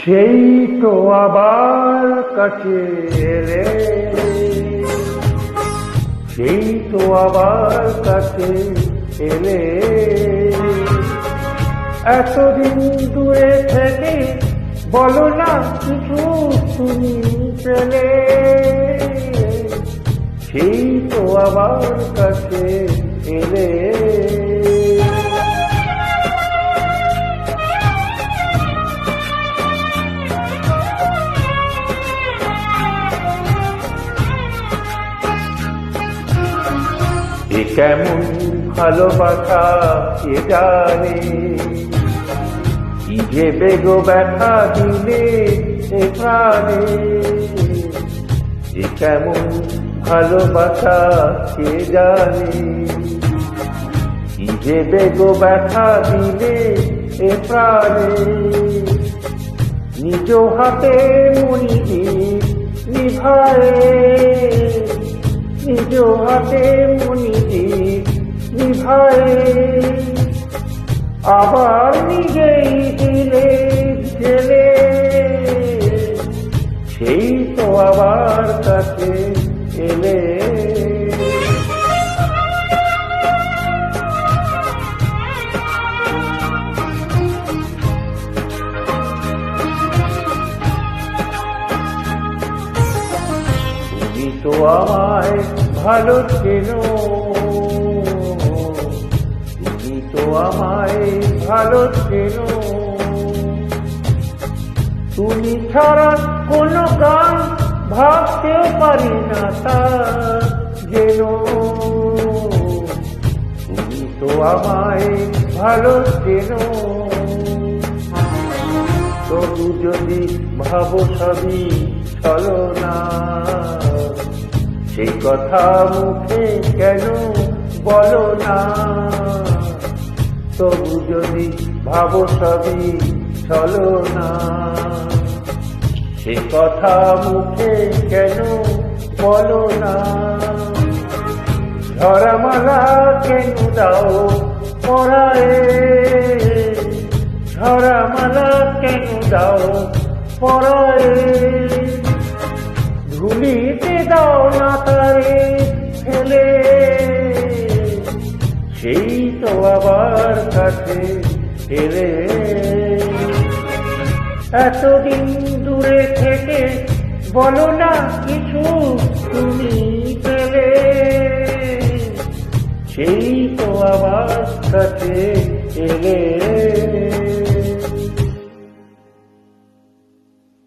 সেই তো আবার কাছে এলে, সেই তো আবার কাছে এলে, এতদিন দূরে থেকে বলো না কিছু তুমি পেলে, সেই তো আবার কাছে এলে। এ কেমন ভালোবাসা কে জানে, কি যে বেগ ব্যথা দিলে এ প্রাণে। এ কেমন ভালোবাসা কে জানে, কি যে বেগ ব্যথা দিলে এ প্রাণে। নিজ হাতে মনিদীপ নিভায়ে, নিজ হাতে মনিদীপ নিভায়ে, আবার নিজেই দিলে ছেলে, সেই তো আবার কাছে এলে। তুমি তো আমায় ভালো চেনো, তুমি তো আমায় ভালো চেনো, তুমি ছাড়া কোনো গান ভাবতেও পারি না তা যেন। তুমি তো আমায় ভালো চেনো, তবু যদি ভাবো সবই ছলনা, সেই কথা মুখে কেন বলো না। তবু যদি ভাবো সবই ছলনা, সেই কথা মুখে কেন বলো না। ঝরামালা কেন দাও পরায়ে, ঝরামালা কেন দাও পরায়ে, ধুলিতে দাও না তারে ফেলে, সেই তো আবার কাছে এলে। এতদিন দূরে থেকে বলো না কিছু তুমি পেলে, সেই তো আবার কাছে এলে।